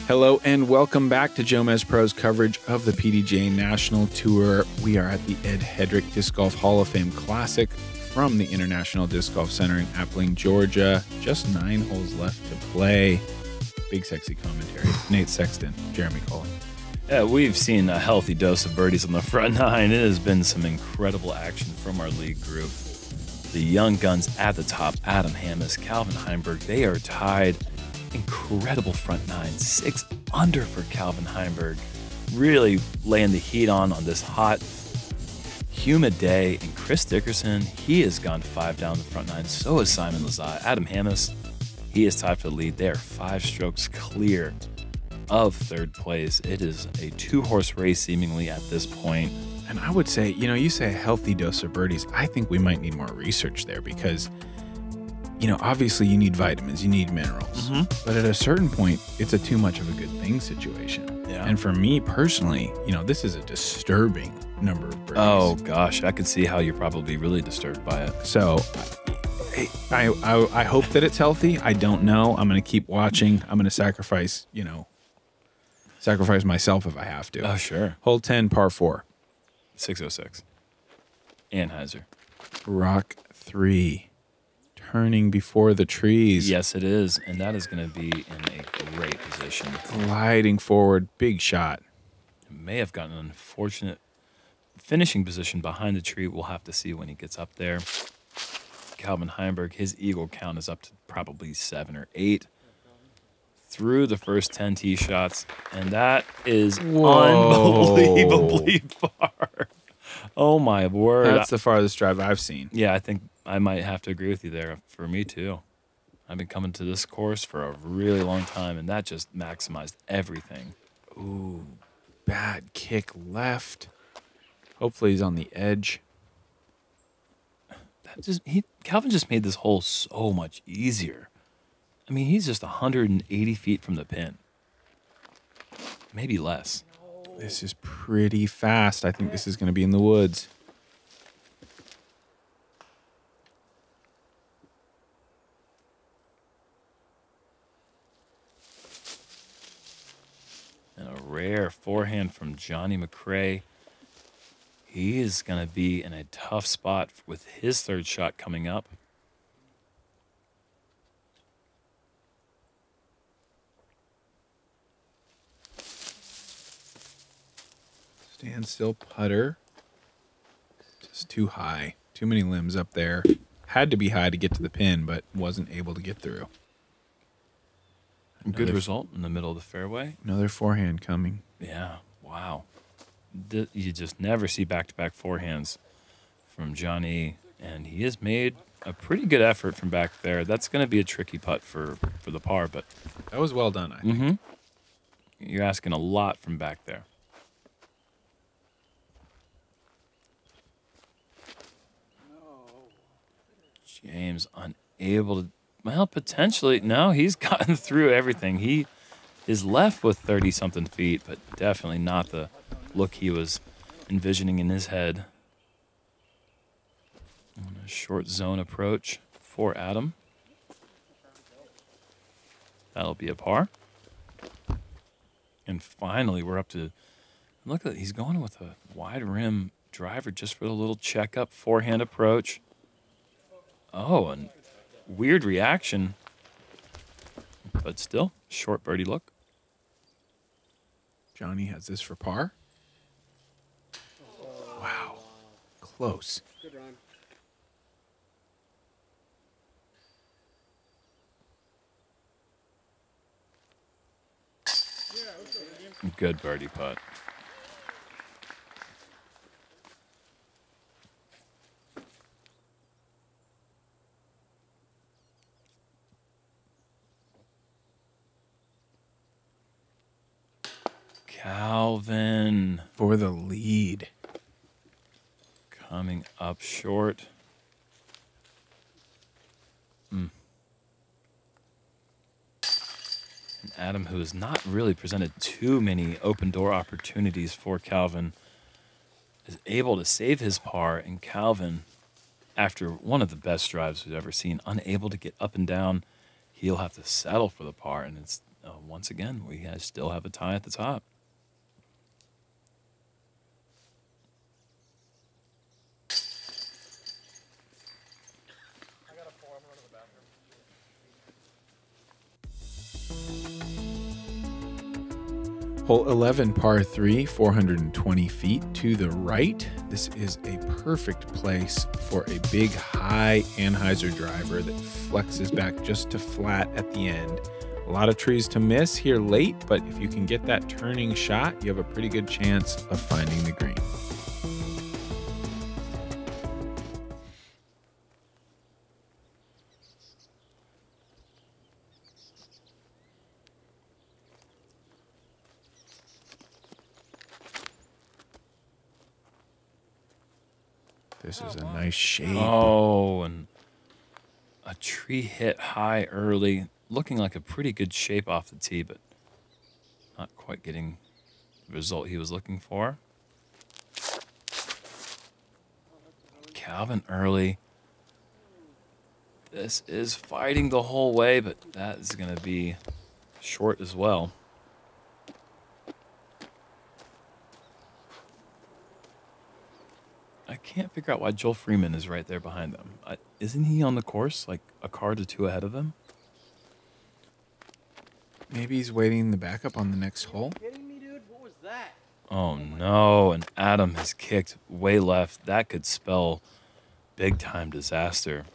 Hello and welcome back to JomezPro's coverage of the PDJ National Tour. We are at the Ed Hedrick Disc Golf Hall of Fame Classic from the International Disc Golf Center in Appling, Georgia. Just 9 holes left to play. Big Sexy Commentary. Nate Sexton, Jeremy Koling. Yeah, we've seen a healthy dose of birdies on the front nine. It has been some incredible action from our league group. The young guns at the top, Adam Hammes, Calvin Heinberg, they are tied. Incredible front nine, 6 under for Calvin Heinberg. Really laying the heat on this hot, humid day. And Chris Dickerson, he has gone 5 down the front nine. So is Simon Lazat. Adam Hammes, he is tied for the lead. They are 5 strokes clear of third place. It is a 2-horse race seemingly at this point. And I would say, you say a healthy dose of birdies. I think we might need more research there because obviously you need vitamins, you need minerals. But at a certain point, it's a too much of a good thing situation. Yeah. And for me personally, this is a disturbing number of birdies. Oh, gosh. I can see how you're probably really disturbed by it. So I hope that it's healthy. I don't know. I'm going to keep watching. I'm going to sacrifice myself if I have to. Oh, sure. Hole 10, par 4. 606. Anheuser. Rock 3. Turning before the trees. Yes, it is. And that is going to be in a great position. Gliding forward. Big shot. May have gotten an unfortunate finishing position behind the tree. We'll have to see when he gets up there. Calvin Heinberg, his eagle count is up to probably 7 or 8 through the first 10 tee shots. And that is unbelievably far. Oh, my word. That's the farthest drive I've seen. Yeah, I think I might have to agree with you there. For me, too. I've been coming to this course for a really long time, and that just maximized everything. Ooh, bad kick left. Hopefully he's on the edge. Calvin just made this hole so much easier. I mean, he's just 180 feet from the pin. Maybe less. This is pretty fast. I think this is going to be in the woods. And a rare forehand from Johne McCray. He is going to be in a tough spot with his third shot coming up. Standstill putter. Just too high. Too many limbs up there. Had to be high to get to the pin, but wasn't able to get through. Good result in the middle of the fairway. Another forehand coming. Yeah, wow. You just never see back-to-back forehands from Johnny, and he has made a pretty good effort from back there. That's going to be a tricky putt for the par, but that was well done, I think. You're asking a lot from back there. James unable to, well, potentially, no, he's gotten through everything. He is left with 30-something feet, but definitely not the look he was envisioning in his head. And a short zone approach for Adam. That'll be a par. And finally, we're up to, look at it, he's going with a wide rim driver just for the little checkup forehand approach. Oh, and weird reaction, but still, short birdie look. Johnny has this for par. Wow, close. Good run. Good birdie putt. Calvin for the lead. Coming up short. And Adam, who has not really presented too many open door opportunities for Calvin, is able to save his par. And Calvin, after one of the best drives we've ever seen, unable to get up and down, he'll have to settle for the par. And once again, we still have a tie at the top. Hole 11, par 3, 420 feet to the right. This is a perfect place for a big high anhyzer driver that flexes back just to flat at the end. A lot of trees to miss here late, but if you can get that turning shot, you have a pretty good chance of finding the green. This is a nice shape. Oh, and a tree hit high early, looking like a pretty good shape off the tee, but not quite getting the result he was looking for. Calvin early. This is fighting the whole way, but that is going to be short as well. I can't figure out why Joel Freeman is right there behind them. Isn't he on the course, like a card or two ahead of him? Maybe he's waiting the backup on the next hole. Kidding me, dude? What was that? Oh no, and Adam has kicked way left. That could spell big time disaster.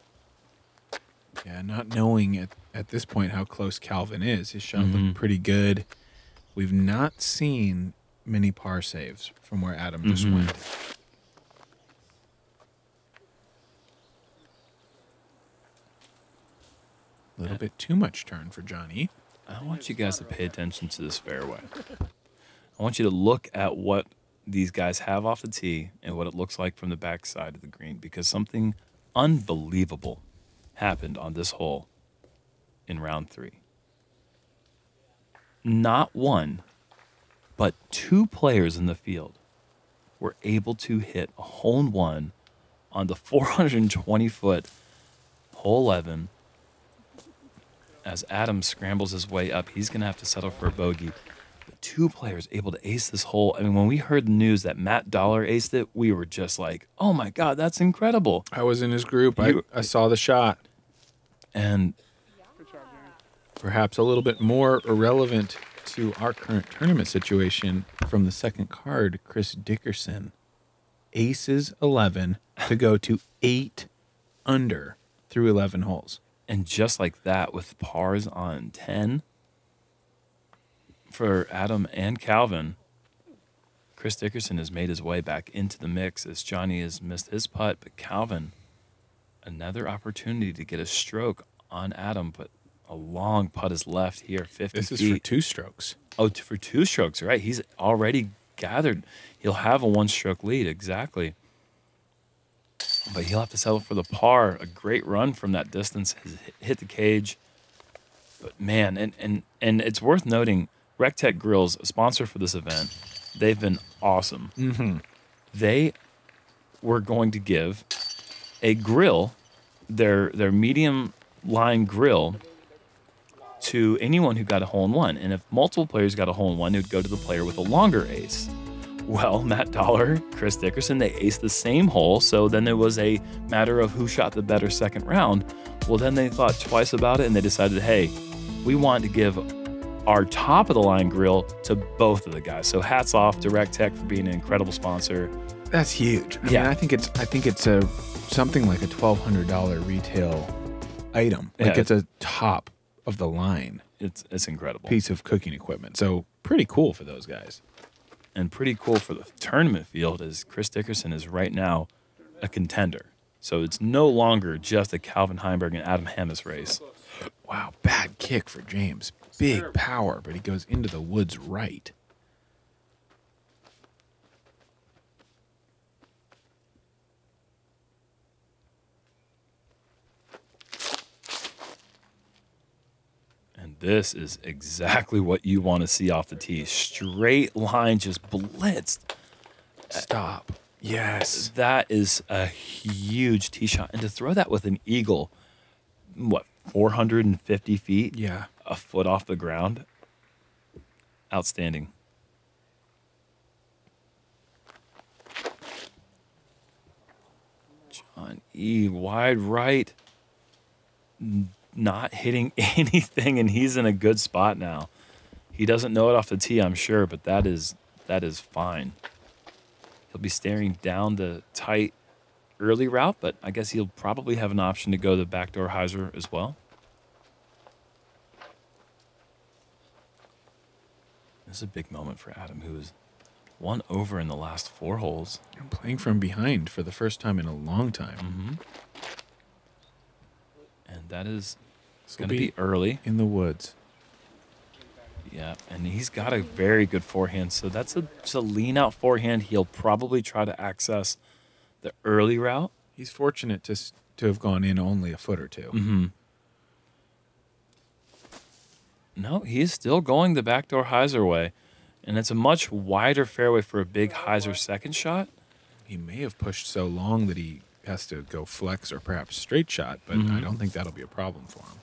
Yeah, not knowing at this point how close Calvin is. His shot looked pretty good. We've not seen many par saves from where Adam just went. A little bit too much turn for Johnny. I want you guys to pay attention to this fairway. I want you to look at what these guys have off the tee and what it looks like from the backside of the green, because something unbelievable happened on this hole in round 3. Not one, but 2 players in the field were able to hit a hole-in-one on the 420-foot hole 11. As Adam scrambles his way up, he's going to have to settle for a bogey. But 2 players able to ace this hole. I mean, when we heard the news that Matt Dollar aced it, we were just like, oh my God, that's incredible. I was in his group. I saw the shot. And perhaps a little bit more irrelevant to our current tournament situation, from the second card, Chris Dickerson aces 11 to go to 8 under through 11 holes. And just like that, with pars on 10 for Adam and Calvin, Chris Dickerson has made his way back into the mix as Johnny has missed his putt. But Calvin, another opportunity to get a stroke on Adam, but a long putt is left here, 50 feet. This is for 2 strokes. Oh, for 2 strokes, right? He's already gathered. He'll have a 1-stroke lead, exactly. But he'll have to settle for the par. A great run from that distance. Hit the cage. But man, and it's worth noting, RecTech Grills, a sponsor for this event, they've been awesome. They were going to give a grill, their medium line grill, to anyone who got a hole-in-one. And if multiple players got a hole-in-one, it would go to the player with a longer ace. Well, Matt Dollar, Chris Dickerson, they aced the same hole, so then it was a matter of who shot the better second round. Well, then they thought twice about it, and they decided, hey, we want to give our top-of-the-line grill to both of the guys. So hats off to RecTech for being an incredible sponsor. That's huge. I mean, I think it's a something like a $1,200 retail item. Like, it's a top of the line. It's incredible piece of cooking equipment. So pretty cool for those guys. And pretty cool for the tournament field is Chris Dickerson is right now a contender. So it's no longer just a Calvin Heinberg and Adam Hammes race. Wow, bad kick for James. Big power, but he goes into the woods right. This is exactly what you want to see off the tee. Straight line, just blitzed. Stop. Yes. That is a huge tee shot. And to throw that with an eagle, what, 450 feet? Yeah. A foot off the ground? Outstanding. John E. wide right. Not hitting anything, and he's in a good spot now. He doesn't know it off the tee, I'm sure, but that is fine. He'll be staring down the tight early route, but I guess he'll probably have an option to go the backdoor hyzer as well. This is a big moment for Adam, who is 1 over in the last 4 holes. I'm playing from behind for the first time in a long time. And that is going to be early. In the woods. Yeah, and he's got a very good forehand, so that's just a lean-out forehand. He'll probably try to access the early route. He's fortunate to have gone in only a foot or two. No, he's still going the backdoor hyzer way, and it's a much wider fairway for a big hyzer second shot. He may have pushed so long that he has to go flex or perhaps straight shot, but I don't think that'll be a problem for him.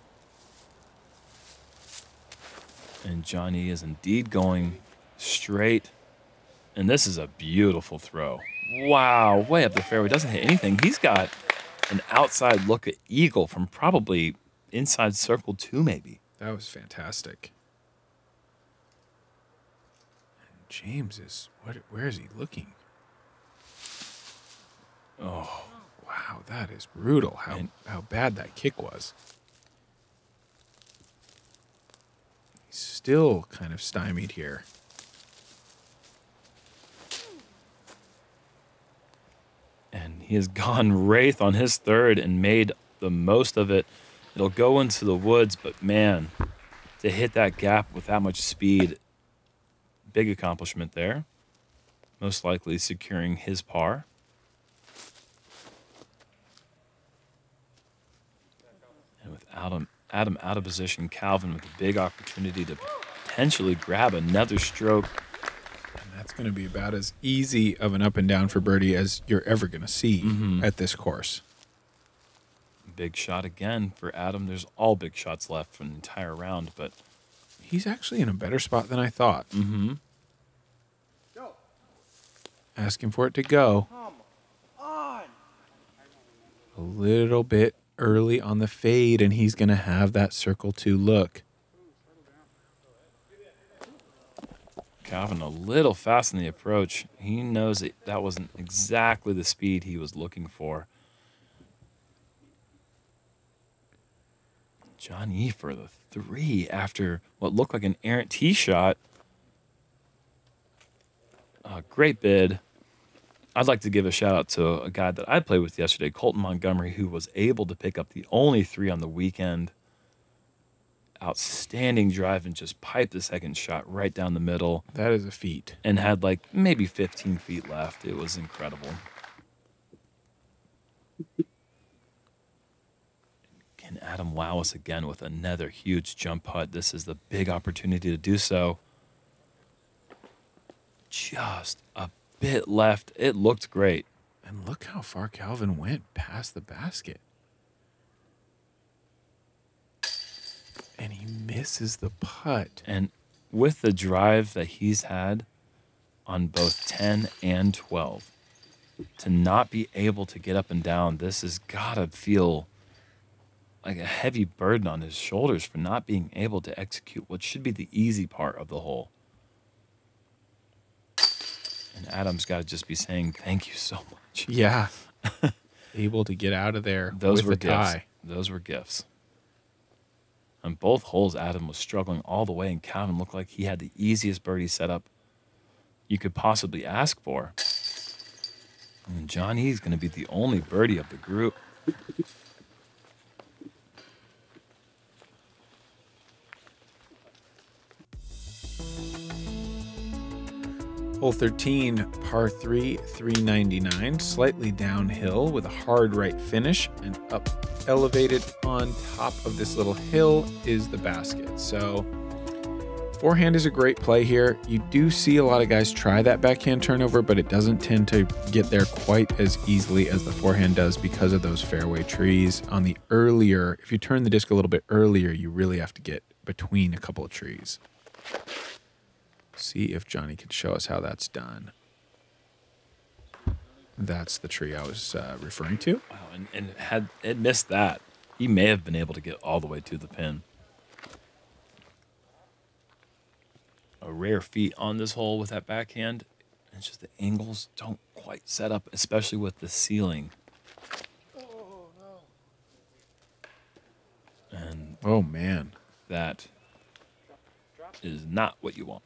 And Johnny is indeed going straight, and this is a beautiful throw. Wow, way up the fairway, doesn't hit anything. He's got an outside look at eagle from probably inside circle 2 maybe. That was fantastic. And James is, where is he looking? Oh, wow, that is brutal how bad that kick was. He's still kind of stymied here. And he has gone wraith on his third and made the most of it. It'll go into the woods, but man, to hit that gap with that much speed, big accomplishment there. Most likely securing his par. And with Adam out of position, Calvin with a big opportunity to potentially grab another stroke. And that's going to be about as easy of an up and down for birdie as you're ever going to see at this course. Big shot again for Adam. There's all big shots left for an entire round, but he's actually in a better spot than I thought. Asking for it to go. Come on. A little bit early on the fade, and he's going to have that circle 2 look. Calvin a little fast in the approach. He knows that wasn't exactly the speed he was looking for. John E for the 3 after what looked like an errant tee shot. Great bid. I'd like to give a shout out to a guy that I played with yesterday, Colton Montgomery, who was able to pick up the only 3 on the weekend. Outstanding drive and just piped the second shot right down the middle. That is a feat. And had like maybe 15 feet left. It was incredible. Can Adam wow us again with another huge jump putt? This is the big opportunity to do so. Just a bit left. It looked great. And look how far Calvin went past the basket. And he misses the putt. And with the drive that he's had on both 10 and 12, to not be able to get up and down, this has got to feel like a heavy burden on his shoulders for not being able to execute what should be the easy part of the hole. And Adam's got to just be saying, thank you so much. Yeah. Able to get out of there Those with were a tie. gifts. Those were gifts. On both holes, Adam was struggling all the way, and Calvin looked like he had the easiest birdie setup you could possibly ask for. And John E's going to be the only birdie of the group. Hole 13, par 3, 399, slightly downhill with a hard right finish, and up elevated on top of this little hill is the basket. So forehand is a great play here. You do see a lot of guys try that backhand turnover, but it doesn't tend to get there quite as easily as the forehand does because of those fairway trees. On the earlier, if you turn the disc a little bit earlier, you really have to get between a couple of trees. See if Johnny can show us how that's done. That's the tree I was referring to. Wow, and had it missed that, he may have been able to get all the way to the pin. A rare feat on this hole with that backhand. It's just the angles don't quite set up, especially with the ceiling. And oh, man. That is not what you want.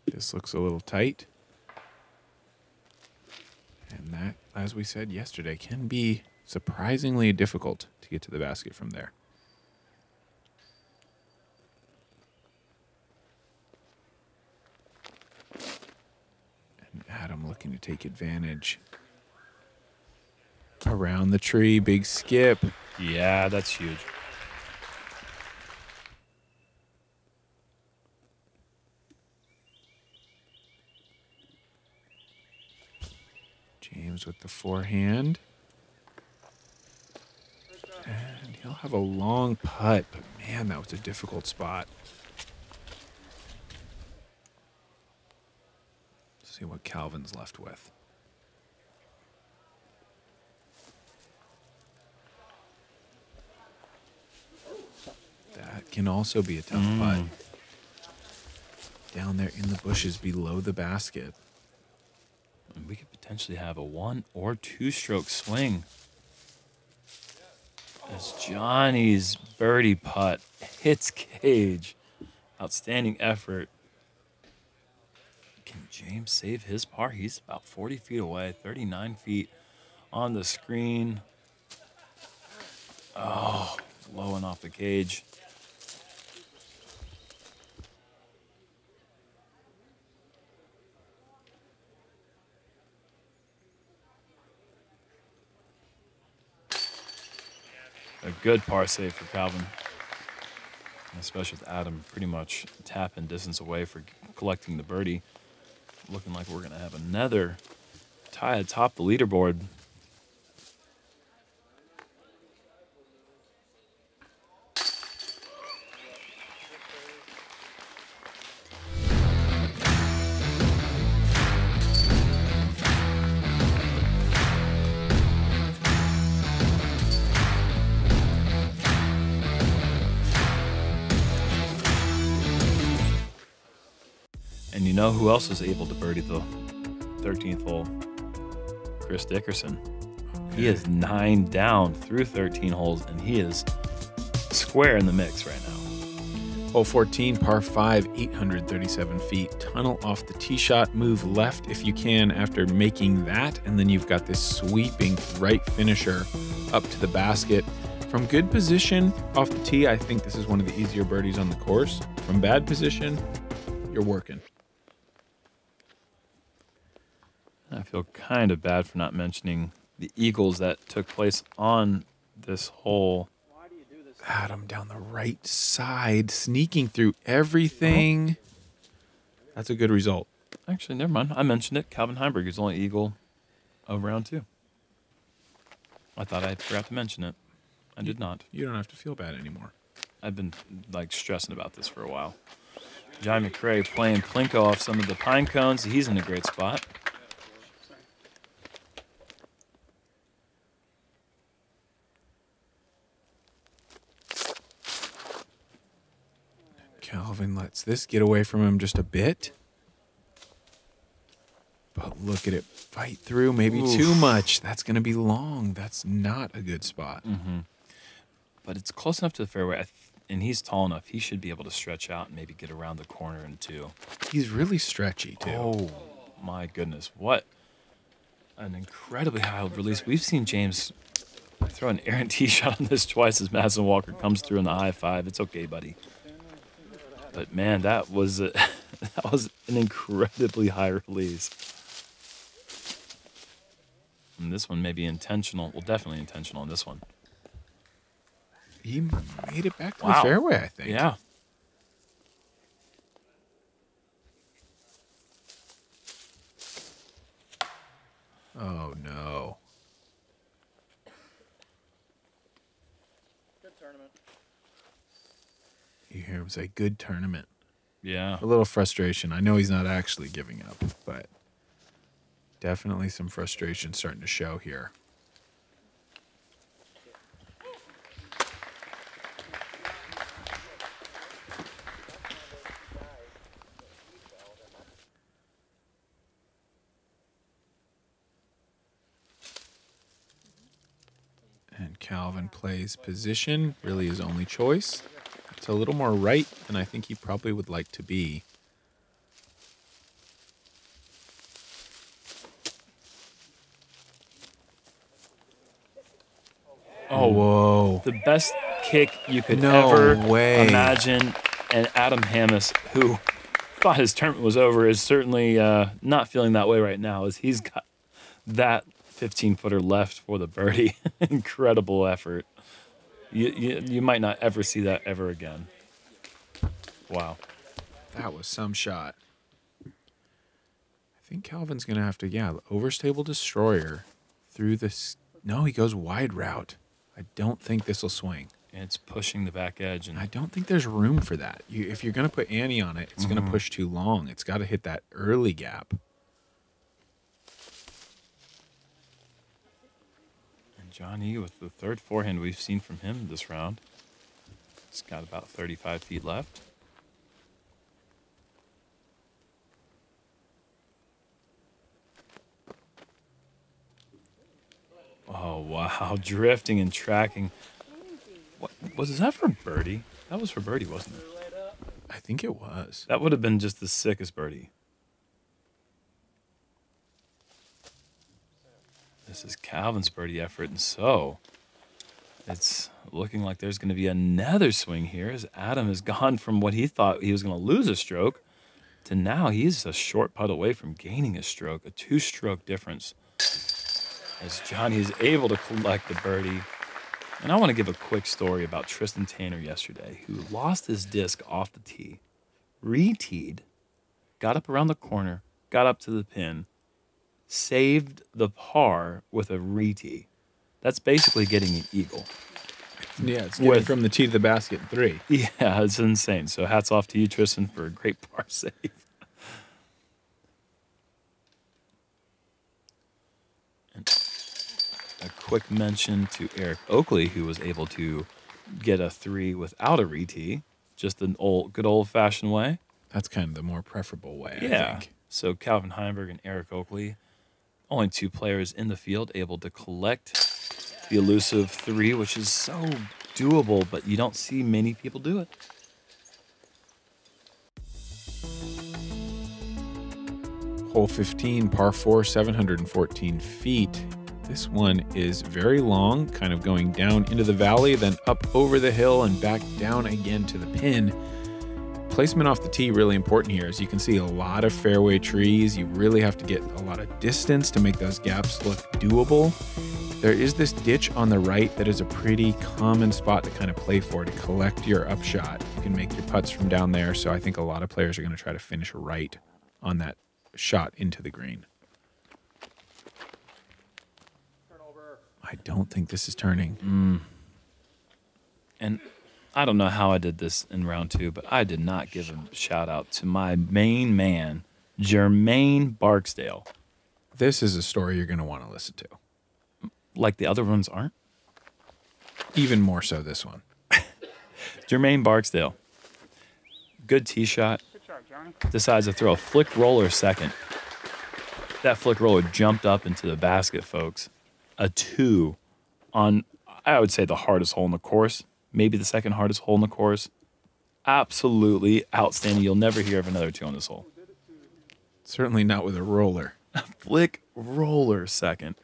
This looks a little tight. And that, as we said yesterday, can be surprisingly difficult to get to the basket from there. And Adam looking to take advantage. Around the tree, big skip. Yeah, that's huge. James with the forehand. And he'll have a long putt, but man, that was a difficult spot. Let's see what Calvin's left with. That can also be a tough putt. Down there in the bushes below the basket. And we could potentially have a 1 or 2 stroke swing. As Johnny's birdie putt hits cage. Outstanding effort. Can James save his par? He's about 40 feet away, 39 feet on the screen. Oh, low and off the cage. A good par save for Calvin, especially with Adam pretty much tap and distance away for collecting the birdie. Looking like we're going to have another tie atop the leaderboard. And you know who else was able to birdie the 13th hole? Chris Dickerson. Okay. He is 9 down through 13 holes, and he is square in the mix right now. Hole 14, par 5, 837 feet. Tunnel off the tee shot, move left if you can after making that, and then you've got this sweeping right finisher up to the basket. From good position off the tee, I think this is one of the easier birdies on the course. From bad position, you're working. I feel kind of bad for not mentioning the eagles that took place on this hole. Adam down the right side, sneaking through everything. That's a good result. Actually, never mind. I mentioned it. Calvin Heinberg is the only eagle of round 2. I thought I forgot to mention it. I did not. You don't have to feel bad anymore. I've been like stressing about this for a while. Johne McCray playing Plinko off some of the pine cones. He's in a great spot. Calvin lets this get away from him just a bit. But look at it fight through, maybe too much. That's going to be long. That's not a good spot. But it's close enough to the fairway, and he's tall enough. He should be able to stretch out and maybe get around the corner in 2. He's really stretchy, too. Oh, my goodness. What an incredibly high release. We've seen James throw an errant tee shot on this twice as Madison Walker comes through in the high 5. It's okay, buddy. But, man, that was an incredibly high release. And this one may be intentional. Well, definitely intentional on this one. He made it back to the fairway, I think. Yeah. Oh, no. It was a good tournament. Yeah. A little frustration. I know he's not actually giving up, but definitely some frustration starting to show here. And Calvin plays position, really his only choice. It's a little more right than I think he probably would like to be. Oh, whoa. The best kick you could No ever way. imagine. And Adam Hammes, who thought his tournament was over, is certainly not feeling that way right now, as he's got that 15-footer left for the birdie. Incredible effort. You might not ever see that ever again. Wow. That was some shot. I think Calvin's going to have to, yeah, overstable destroyer through this. No, he goes wide route. I don't think this will swing. And it's pushing the back edge. And I don't think there's room for that. If you're going to put Annie on it, it's going to push too long. It's got to hit that early gap. And Johnny, with the third forehand we've seen from him this round, he's got about 35 feet left. Oh, wow. Drifting and tracking. What was that for birdie? That was for birdie, wasn't it? I think it was. That would have been just the sickest birdie. This is Calvin's birdie effort, and so it's looking like there's going to be another swing here as Adam has gone from what he thought he was going to lose a stroke to now he's a short putt away from gaining a stroke, a 2-stroke difference. As Johnny is able to collect the birdie. And I want to give a quick story about Tristan Tanner yesterday, who lost his disc off the tee, re-teed, got up around the corner, got up to the pin, saved the par with a re-tee. That's basically getting an eagle. Yeah, it's getting from the tee to the basket in 3. Yeah, it's insane. So hats off to you, Tristan, for a great par save. And a quick mention to Eric Oakley, who was able to get a 3 without a re-tee, just an good old-fashioned way. That's kind of the more preferable way, Yeah. I think. So Calvin Heinberg and Eric Oakley, only 2 players in the field able to collect the elusive 3, which is so doable, but you don't see many people do it. Hole 15, par 4, 714 feet. This one is very long, kind of going down into the valley, then up over the hill and back down again to the pin. Placement off the tee really important here. As you can see, a lot of fairway trees. You really have to get a lot of distance to make those gaps look doable. There is this ditch on the right that is a pretty common spot to kind of play for, to collect your upshot. You can make your putts from down there, so I think a lot of players are going to try to finish right on that shot into the green. I don't think this is turning. And I don't know how I did this in round 2, but I did not give a shout out to my main man, Jermaine Barksdale. This is a story you're going to want to listen to. Like the other ones aren't? Even more so this one. Jermaine Barksdale. Good tee shot. Decides to throw a flick roller second. That flick roller jumped up into the basket, folks. A 2 on, I would say, the hardest hole in the course. Maybe the second hardest hole in the course. Absolutely outstanding. You'll never hear of another 2 on this hole. Certainly not with a roller. Flick roller second.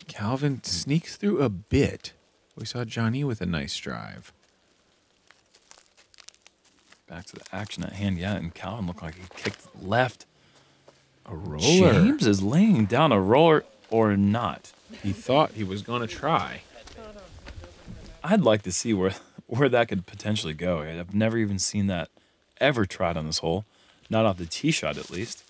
Calvin sneaks through a bit. We saw Johnny with a nice drive. Back to the action at hand, yeah, and Calvin looked like he kicked left. A roller. James is laying down a roller or not. He thought he was going to try. I'd like to see where that could potentially go. I've never even seen that ever tried on this hole. Not off the tee shot, at least.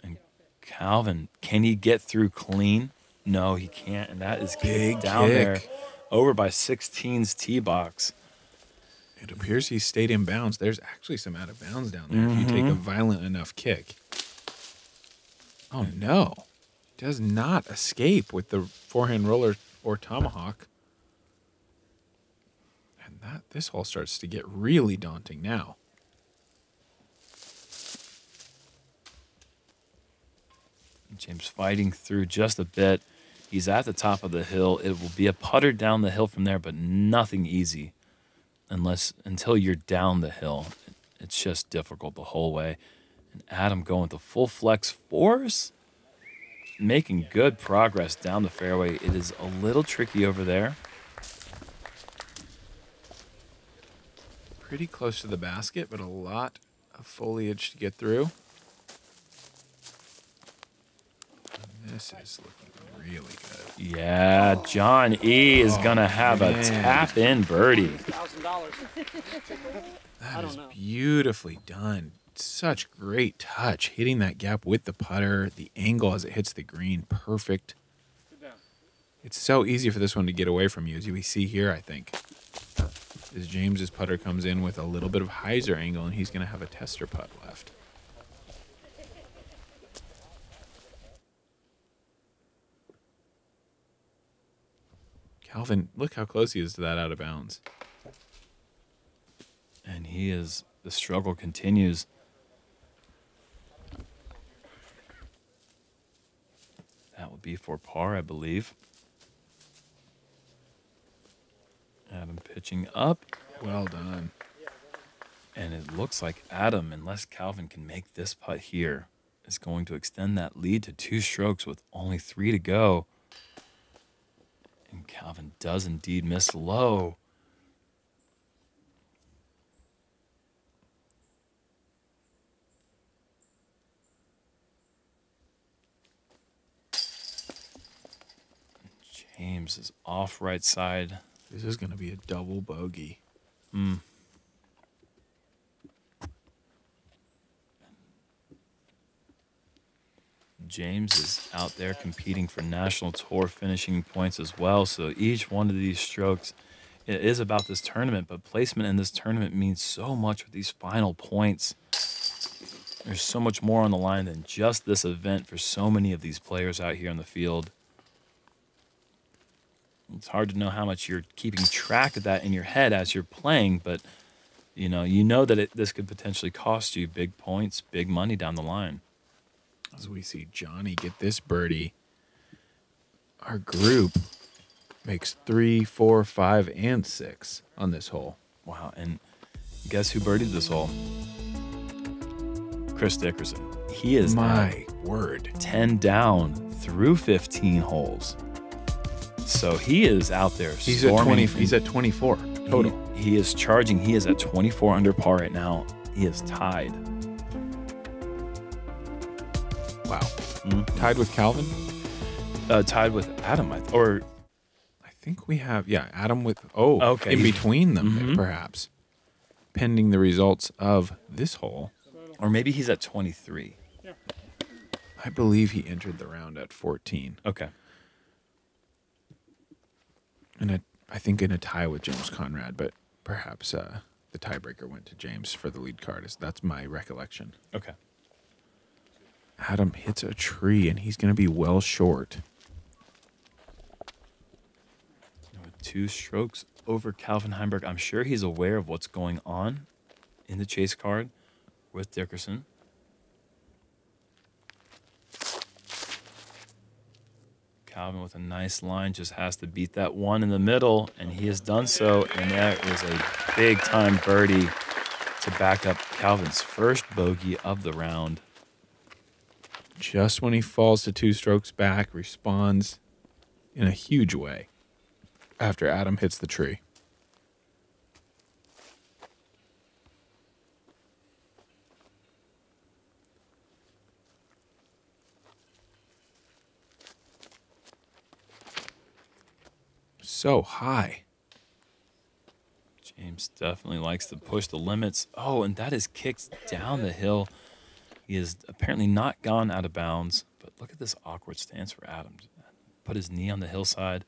And Calvin, can he get through clean? No, he can't, and that is Big down kick. there over by 16's tee box. It appears he stayed in bounds. There's actually some out of bounds down there if you take a violent enough kick. Oh, no. Does not escape with the forehand roller or tomahawk. And this hole starts to get really daunting now. James fighting through just a bit. He's at the top of the hill. It will be a putter down the hill from there, but nothing easy until you're down the hill. It's just difficult the whole way. And Adam going with the full flex force, making good progress down the fairway. It is a little tricky over there. Pretty close to the basket, but a lot of foliage to get through. And this is looking really good. Yeah, John E is going to have a tap-in birdie. That is beautifully done. Such great touch. Hitting that gap with the putter, the angle as it hits the green, perfect. It's so easy for this one to get away from you, as we see here, I think. As James's putter comes in with a little bit of hyzer angle, and he's going to have a tester putt left. Calvin, look how close he is to that out of bounds. And the struggle continues. That would be for par, I believe. Adam pitching up. Well done. And it looks like Adam, unless Calvin can make this putt here, is going to extend that lead to 2 strokes with only 3 to go. And Calvin does indeed miss low. James is off right side. This is going to be a double bogey. James is out there competing for national tour finishing points as well. So each one of these strokes, it is about this tournament, but placement in this tournament means so much with these final points. There's so much more on the line than just this event for so many of these players out here in the field. It's hard to know how much you're keeping track of that in your head as you're playing, but you know that this could potentially cost you big points, big money down the line. As we see Johnny get this birdie, our group makes 3, 4, 5, and 6 on this hole. Wow, and guess who birdied this hole? Chris Dickerson. He is my word 10 down through 15 holes. So he is out there. He's at 20. He's at 24 total. He is charging. He is at 24 under par right now. He is tied. Wow. Tied with Calvin? Tied with Adam, I think we have, Adam with, okay, in between them, perhaps, pending the results of this hole. Or maybe he's at 23. I believe he entered the round at 14. Okay. And I think in a tie with James Conrad, but perhaps the tiebreaker went to James for the lead card. That's my recollection. Okay. Adam hits a tree, and he's going to be well short. With 2 strokes over Calvin Heinberg. I'm sure he's aware of what's going on in the chase card with Dickerson. Calvin with a nice line just has to beat that one in the middle, and he has done so, and that is a big-time birdie to back up Calvin's first bogey of the round. Just when he falls to 2 strokes back, responds in a huge way after Adam hits the tree. So high. James definitely likes to push the limits. Oh, and that is kicked down the hill. He is apparently not gone out of bounds, but look at this awkward stance for Adam. Put his knee on the hillside.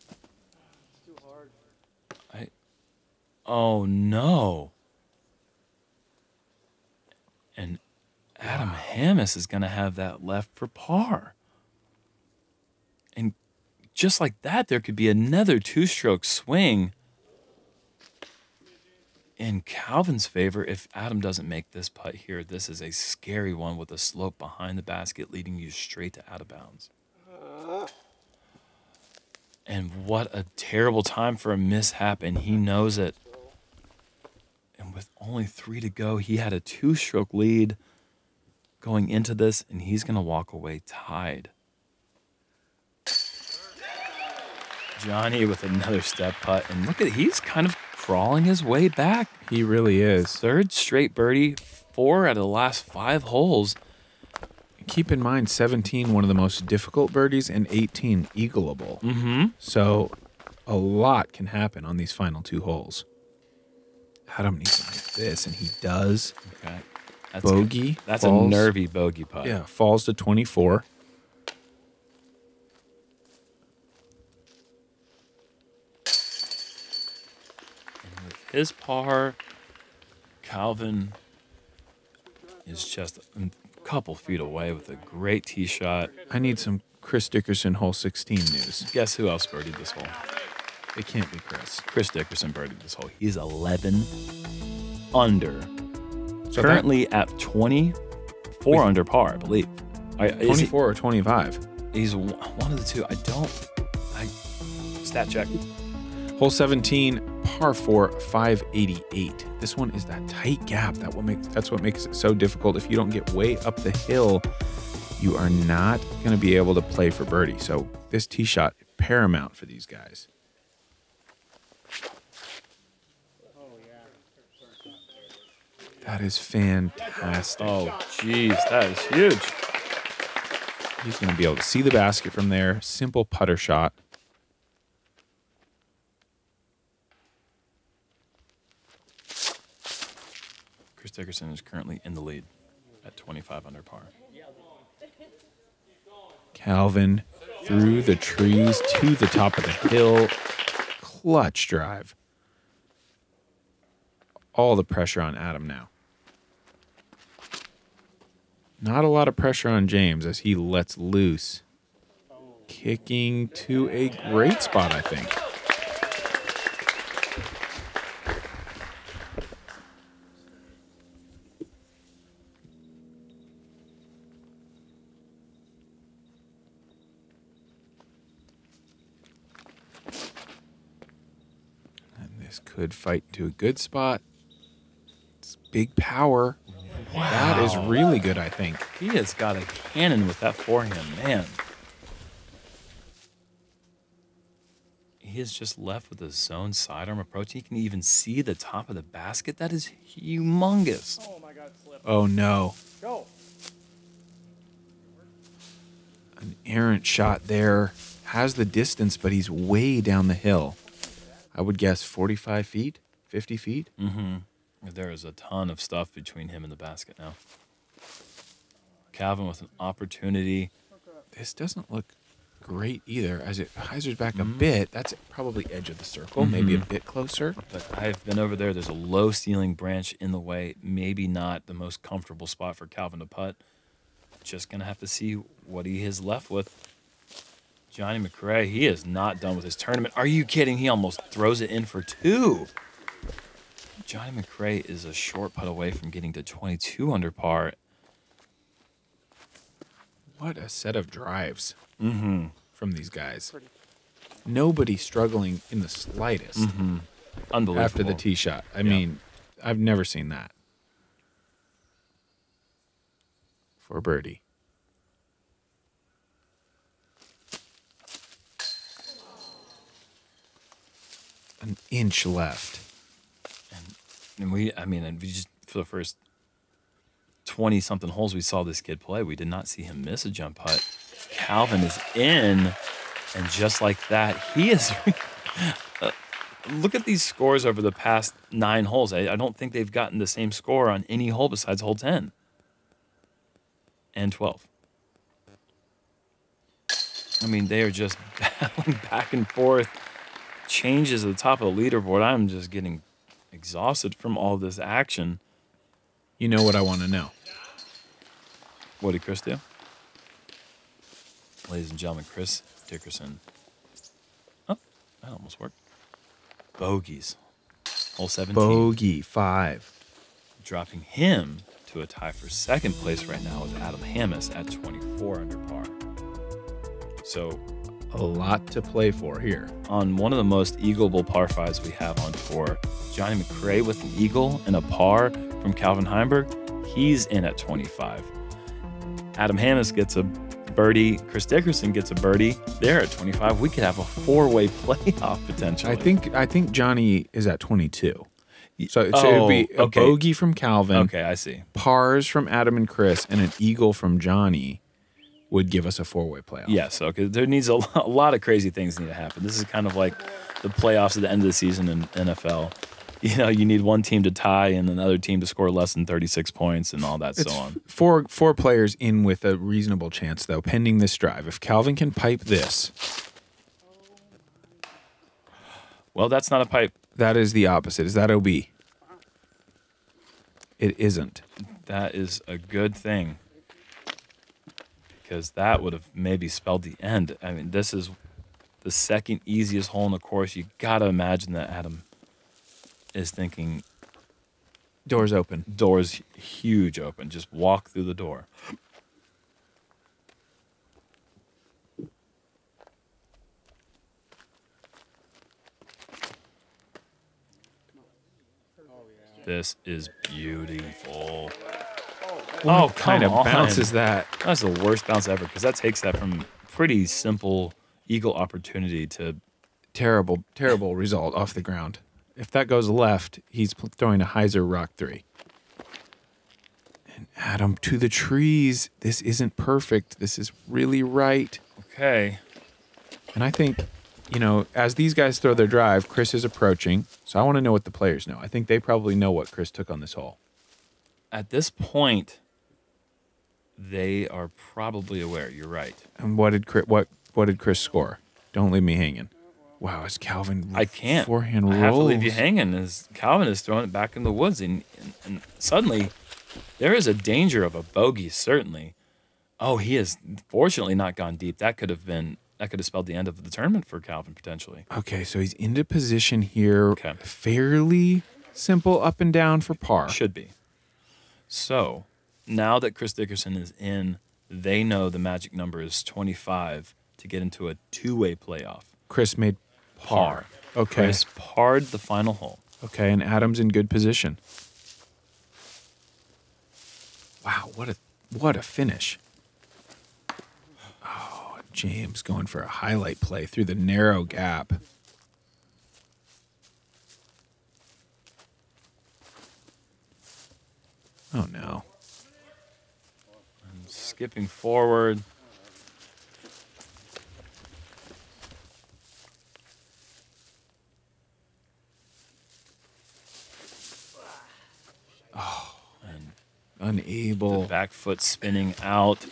It's too hard. Oh, no. And Adam Hammes is going to have that left for par. And just like that, there could be another two-stroke swing in Calvin's favor if Adam doesn't make this putt here. This is a scary one with a slope behind the basket leading you straight to out of bounds. And what a terrible time for a mishap, and he knows it. And with only 3 to go, he had a two-stroke lead going into this, and he's going to walk away tied. Johnny with another step putt, and look at, he's kind of crawling his way back. He really is. 3rd straight birdie, 4 out of the last 5 holes. Keep in mind, 17, one of the most difficult birdies, and 18, eagleable. Mm-hmm. So a lot can happen on these final 2 holes. Adam needs to make this, and he does. Okay. That's bogey. That's falls, a nervy bogey putt. Yeah, falls to 24. And with his par, Calvin is just a couple feet away with a great tee shot. I need some Chris Dickerson hole 16 news. Guess who else birdied this hole? It can't be Chris. Chris Dickerson birdied this hole. He's 11 under. So currently at 24 under par, I believe. 24 or 25? He's one of the two. Stat check. Hole 17, par 4, 588. This one is that tight gap. That's what makes it so difficult. If you don't get way up the hill, you are not going to be able to play for birdie. So this tee shot, paramount for these guys. That is fantastic. Oh, jeez, that is huge. He's going to be able to see the basket from there. Simple putter shot. Chris Dickerson is currently in the lead at 25 under par. Calvin through the trees to the top of the hill. Clutch drive. All the pressure on Adam now. Not a lot of pressure on James as he lets loose. Kicking to a great spot, I think. And this could fight to a good spot. It's big power. Wow. That is really good, I think. He has got a cannon with that forehand, man. He is just left with a zone sidearm approach. He can even see the top of the basket. That is humongous. Oh my God, slip. Oh no. Go. An errant shot there. Has the distance, but he's way down the hill. I would guess 45 feet, 50 feet. Mm-hmm. There is a ton of stuff between him and the basket now. Calvin with an opportunity. This doesn't look great either as it hyzers back a bit. That's probably edge of the circle, maybe a bit closer. But I've been over there. There's a low ceiling branch in the way. Maybe not the most comfortable spot for Calvin to putt. Just going to have to see what he is left with. Johne McCray, he is not done with his tournament. Are you kidding? He almost throws it in for 2. Johne McCray is a short putt away from getting to 22 under par. What a set of drives Mm-hmm. from these guys. Nobody struggling in the slightest Mm-hmm. Unbelievable. after the tee shot. I mean, I've never seen that. For birdie. An inch left. And we just, for the first 20-something holes we saw this kid play, we did not see him miss a jump putt. Calvin is in, and just like that, he is... look at these scores over the past 9 holes. I don't think they've gotten the same score on any hole besides hole 10 and 12. I mean, they are just battling back and forth. Changes at the top of the leaderboard. I'm just getting exhausted from all this action. You know what I want to know? What did Chris do? Ladies and gentlemen, Chris Dickerson. Oh, that almost worked. Bogeys. Hole 17. Bogey 5. Dropping him to a tie for second place right now with Adam Hammes at 24 under par. So a lot to play for here. On one of the most eagleable par fives we have on tour, Johne McCray with an eagle and a par from Calvin Heinberg, he's in at 25. Adam Hammes gets a birdie. Chris Dickerson gets a birdie. They're at 25. We could have a 4-way playoff potentially. I think Johnny is at 22. So it would be a bogey from Calvin. Okay, I see. Pars from Adam and Chris, and an eagle from Johnny would give us a 4-way playoff. Yes, okay. There needs a lot of crazy things need to happen. This is kind of like the playoffs at the end of the season in NFL. You know, you need one team to tie and another team to score less than 36 points and all that, so on. Four players in with a reasonable chance, though, pending this drive. If Calvin can pipe this. Well, that's not a pipe. That is the opposite. Is that OB? It isn't. That is a good thing. Because that would have maybe spelled the end. I mean, this is the second easiest hole in the course. You got to imagine that Adam is thinking... Doors open. Doors huge open. Just walk through the door. This is beautiful. What kind of bounce is that? That's the worst bounce ever because that takes that from pretty simple eagle opportunity to terrible result off the ground. If that goes left, he's throwing a Heiser Rock 3. And Adam to the trees. This isn't perfect. This is really right. Okay. And I think, you know, as these guys throw their drive, Chris is approaching. So I want to know what the players know. I think they probably know what Chris took on this hole. At this point, they are probably aware. You're right. And what did Chris score? Don't leave me hanging. Wow, is Calvin? I can't. Forehand rolls. I have to leave you hanging. As Calvin is throwing it back in the woods, and suddenly there is a danger of a bogey. Certainly. Oh, he has fortunately not gone deep. That could have spelled the end of the tournament for Calvin potentially. Okay, so he's into position here. Okay. Fairly simple up and down for par. Should be. So now that Chris Dickerson is in, they know the magic number is 25 to get into a 2-way playoff. Chris made par. Okay. Chris parred the final hole. Okay, and Adam's in good position. Wow, what a finish. Oh, James going for a highlight play through the narrow gap. Oh, no. And skipping forward. Oh, and unable. The back foot spinning out.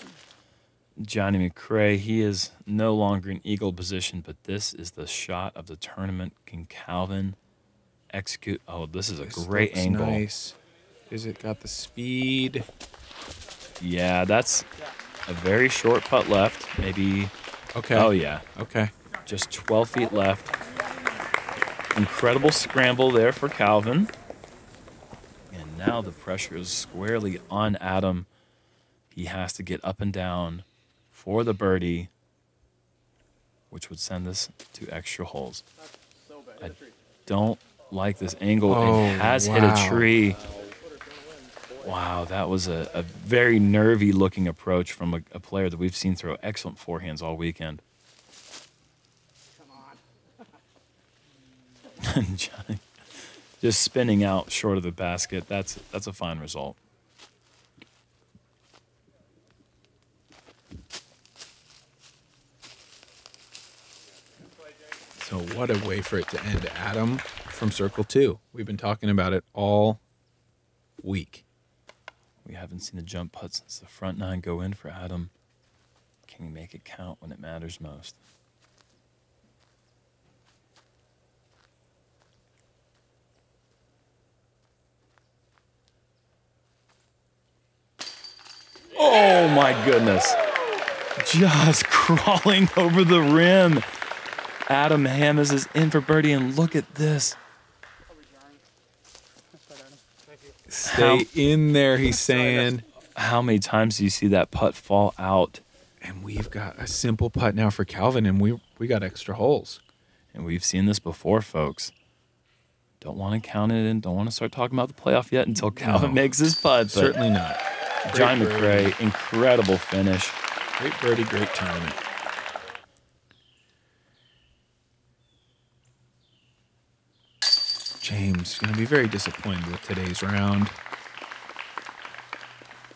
Johne McCray, he is no longer in eagle position, but this is the shot of the tournament. Can Calvin execute? Oh, this is a great angle. Nice. Is it got the speed? Yeah, that's a very short putt left. Maybe. Okay. Oh, yeah. Okay. Just 12 feet left. Incredible scramble there for Calvin. And now the pressure is squarely on Adam. He has to get up and down for the birdie, which would send us to extra holes. I don't like this angle. Oh, it has hit a tree. Wow, that was a very nervy-looking approach from a player that we've seen throw excellent forehands all weekend. Johnny just spinning out short of the basket. That's a fine result. So what a way for it to end. Adam from Circle 2. We've been talking about it all week. We haven't seen a jump putt since the front nine go in for Adam. Can he make it count when it matters most? Oh my goodness. Just crawling over the rim. Adam Jomez is in for birdie, and look at this. Stay in there, he's saying. How many times do you see that putt fall out? And we've got a simple putt now for Calvin, and we got extra holes. And we've seen this before, folks. Don't want to count it in. Don't want to start talking about the playoff yet until Calvin makes his putt. Certainly not. Johne McCray, incredible finish. Great birdie, great tournament. James going to be very disappointed with today's round.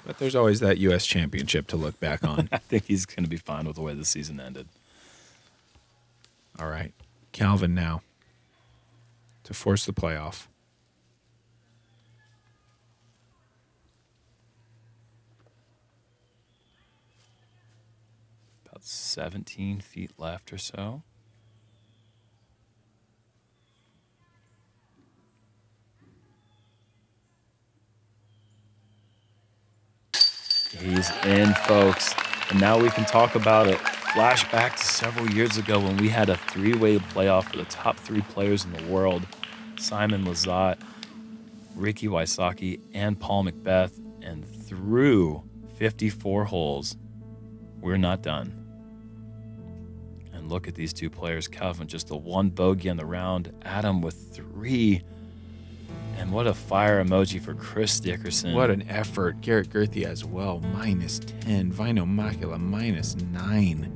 But there's always that U.S. Championship to look back on. I think he's going to be fine with the way the season ended. All right. Calvin now to force the playoff. About 17 feet left or so. He's in, folks. And now we can talk about it. Flashback to several years ago when we had a three-way playoff for the top 3 players in the world. Simon Lizotte, Ricky Wysocki, and Paul Macbeth. And through 54 holes, we're not done. And look at these 2 players. Calvin, just the 1 bogey on the round. Adam with 3. And what a fire emoji for Chris Dickerson. What an effort. Garrett Gerthy as well, -10. Vino Macula, -9.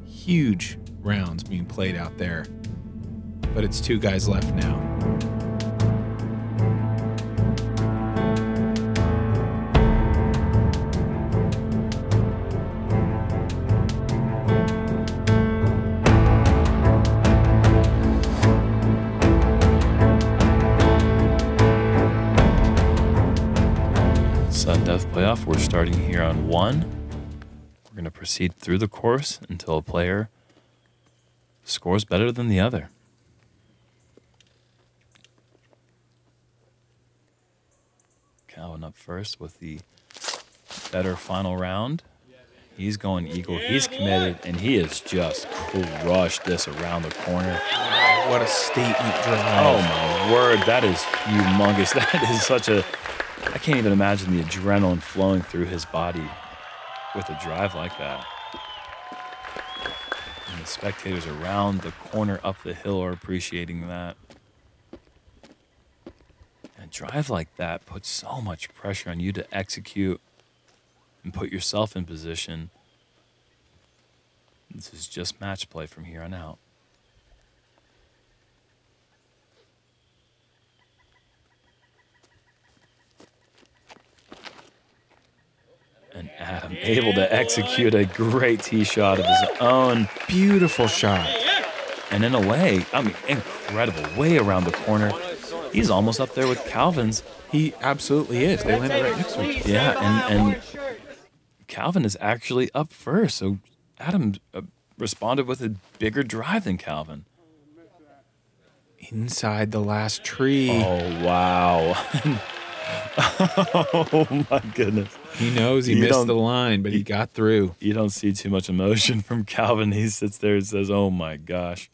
Huge rounds being played out there. But it's 2 guys left now. Sudden Death Playoff, we're starting here on 1. We're going to proceed through the course until a player scores better than the other. Calvin up first with the better final round. He's going eagle. He's committed, and he has just crushed this around the corner. What a statement drive. Oh, my word. That is humongous. That is such a... I can't even imagine the adrenaline flowing through his body with a drive like that. And the spectators around the corner up the hill are appreciating that. And a drive like that puts so much pressure on you to execute and put yourself in position. This is just match play from here on out. And Adam able to execute a great tee shot of his own. Beautiful shot. And in a way, I mean, incredible. Way around the corner. He's almost up there with Calvin's. He absolutely is. They landed right next to each other. Yeah, and Calvin is actually up first. So Adam responded with a bigger drive than Calvin. Inside the last tree. Oh, wow. Oh, my goodness. He knows he missed the line, but he got through. You don't see too much emotion from Calvin. He sits there and says, oh, my gosh.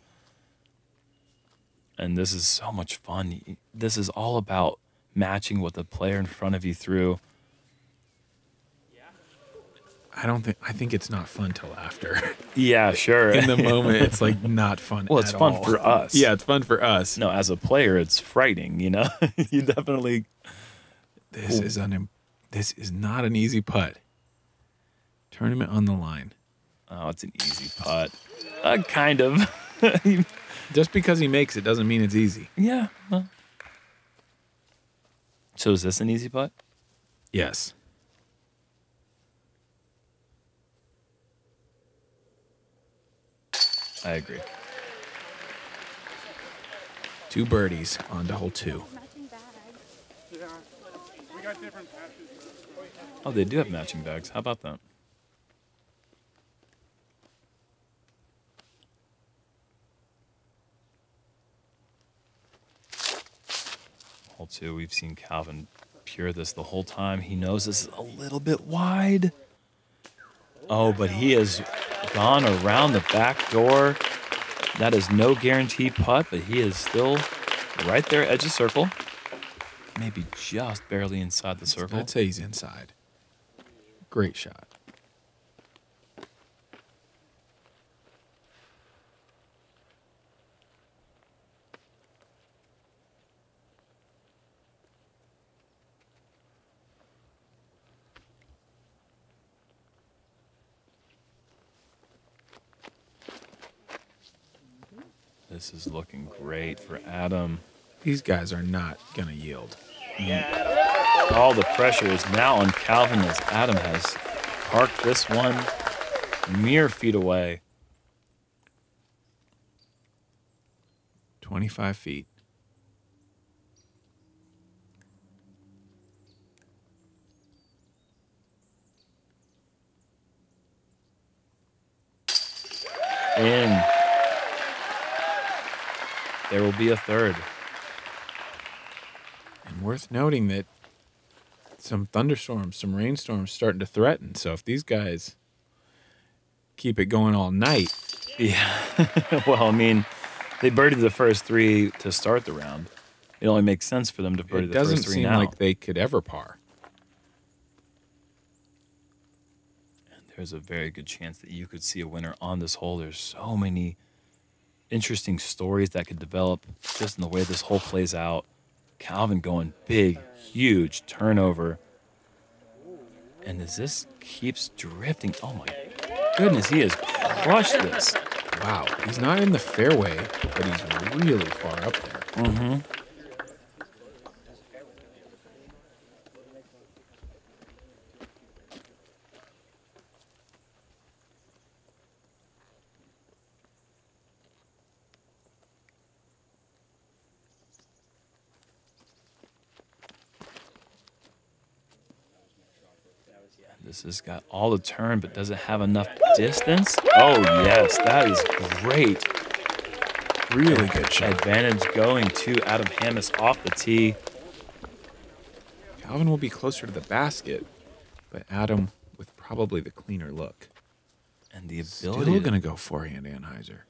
And this is so much fun. This is all about matching what the player in front of you threw. I think it's not fun till after. Yeah, sure. In the moment, it's like not fun. Well, it's at fun all. for us. Yeah, it's fun for us. No, as a player, it's frightening, you know? You definitely... This is not an easy putt. Tournament on the line. Oh, it's an easy putt. Kind of. Just because he makes it doesn't mean it's easy. Yeah. Well. So is this an easy putt? Yes. I agree. 2 birdies on to hole 2. Oh, they do have matching bags. How about that? Hole 2, we've seen Calvin pure this the whole time. He knows this is a little bit wide. Oh, but he has gone around the back door. That is no guarantee putt, but he is still right there, edge of circle. Maybe just barely inside the circle. I'd say he's inside. Great shot. This is looking great for Adam. These guys are not going to yield. All the pressure is now on Calvin as Adam has parked this one mere feet away. 25 feet. In. There will be a third. And worth noting that some thunderstorms, some rainstorms starting to threaten. So if these guys keep it going all night. Yeah. Well, I mean, they birdied the first three to start the round. It only makes sense for them to birdie the first three now. It doesn't seem like they could ever par. And there's a very good chance that you could see a winner on this hole. There's so many interesting stories that could develop just in the way this hole plays out. Calvin going big, huge turnover. And as this keeps drifting, oh my goodness, he has crushed this. Wow, he's not in the fairway, but he's really far up there. Mm-hmm. This has got all the turn, but does it have enough distance? Oh, yes, that is great. Really good shot. Advantage going to Adam Hammes off the tee. Calvin will be closer to the basket, but Adam with probably the cleaner look. And the ability. Still going to go forehand Anheuser.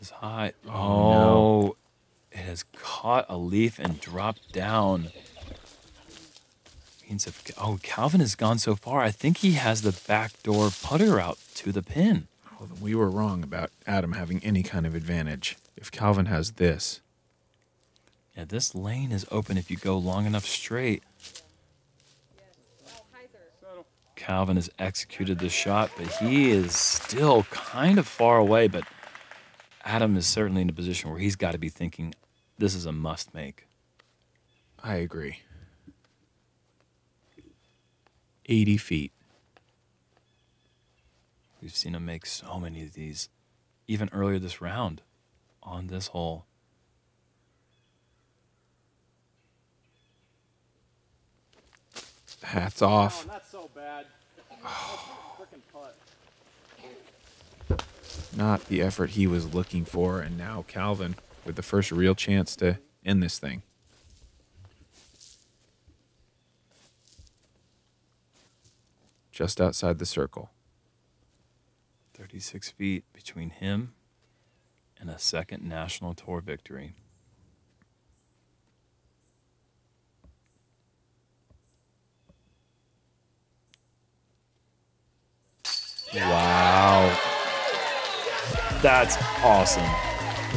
Is high. Oh, no. It has caught a leaf and dropped down. Means if Calvin has gone so far, I think he has the backdoor putter route to the pin. Oh, then we were wrong about Adam having any kind of advantage. If Calvin has this. Yeah, this lane is open if you go long enough straight. Calvin has executed the shot, but he is still kind of far away, but Adam is certainly in a position where he's got to be thinking, this is a must make. I agree. 80 feet. We've seen him make so many of these, even earlier this round on this hole. Hats off. Oh, not so bad. Frickin' putt. Not the effort he was looking for, and now Calvin with the first real chance to end this thing. Just outside the circle. 36 feet between him and a second national tour victory. Wow. That's awesome.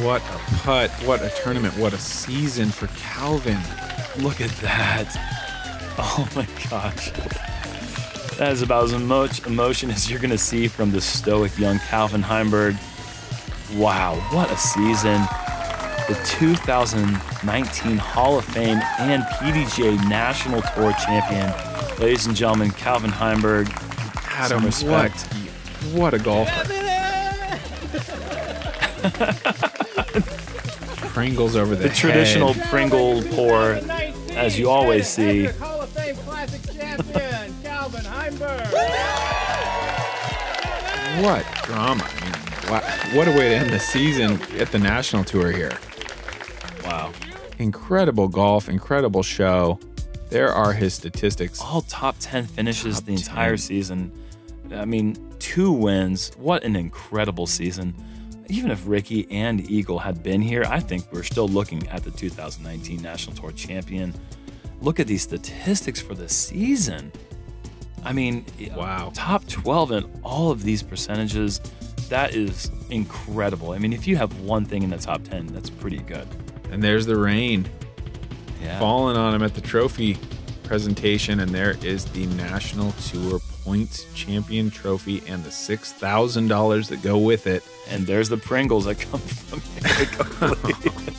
What a putt, what a tournament, what a season for Calvin. Look at that. Oh my gosh. That is about as much emotion as you're going to see from the stoic young Calvin Heinberg. Wow, what a season. The 2019 Hall of Fame and PDGA National Tour champion. Ladies and gentlemen, Calvin Heinberg. Adam, respect. What a golfer. Pringles over the traditional head. Pringle pour as you always see. Hall of Fame Classic champion, Calvin Heinberg. What drama. I mean, what a way to end the season at the national tour here. Wow. Incredible golf, incredible show. There are his statistics. All top 10 finishes the entire season. I mean, 2 wins. What an incredible season. Even if Ricky and Eagle had been here, I think we're still looking at the 2019 National Tour champion. Look at these statistics for the season. I mean, wow. Top 12 in all of these percentages. That is incredible. I mean, if you have one thing in the top 10, that's pretty good. And there's the rain. Yeah. Falling on him at the trophy presentation, and there is the National Tour Points Champion Trophy and the $6,000 that go with it. And there's the Pringles that come from it.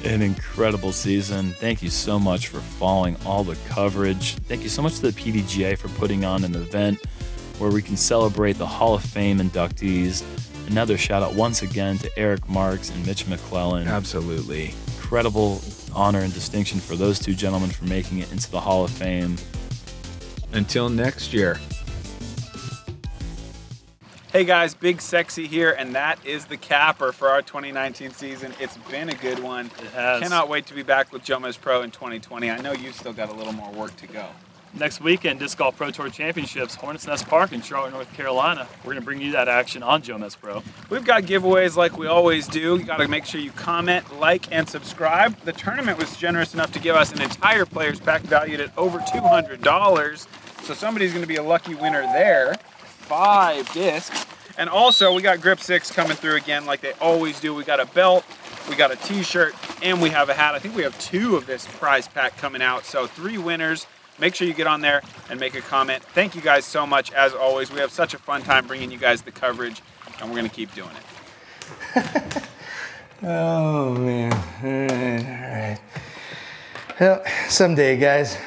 An incredible season. Thank you so much for following all the coverage. Thank you so much to the PDGA for putting on an event where we can celebrate the Hall of Fame inductees. Another shout out once again to Eric Marks and Mitch McClellan. Absolutely. Incredible honor and distinction for those 2 gentlemen for making it into the Hall of Fame. Until next year. Hey guys, Big Sexy here, and that is the capper for our 2019 season. It's been a good one. It has. Cannot wait to be back with JomezPro in 2020. I know you've still got a little more work to go. Next weekend, Disc Golf Pro Tour Championships, Hornets Nest Park in Charlotte, North Carolina. We're going to bring you that action on JomezPro. We've got giveaways like we always do. You got to make sure you comment, like, and subscribe. The tournament was generous enough to give us an entire player's pack valued at over $200. So somebody's going to be a lucky winner there. 5 discs. And also, we got Grip 6 coming through again like they always do. We got a belt, we got a t-shirt, and we have a hat. I think we have 2 of this prize pack coming out. So 3 winners. Make sure you get on there and make a comment. Thank you guys so much, as always. We have such a fun time bringing you guys the coverage, and we're going to keep doing it. Oh, man. All right. Well, someday, guys.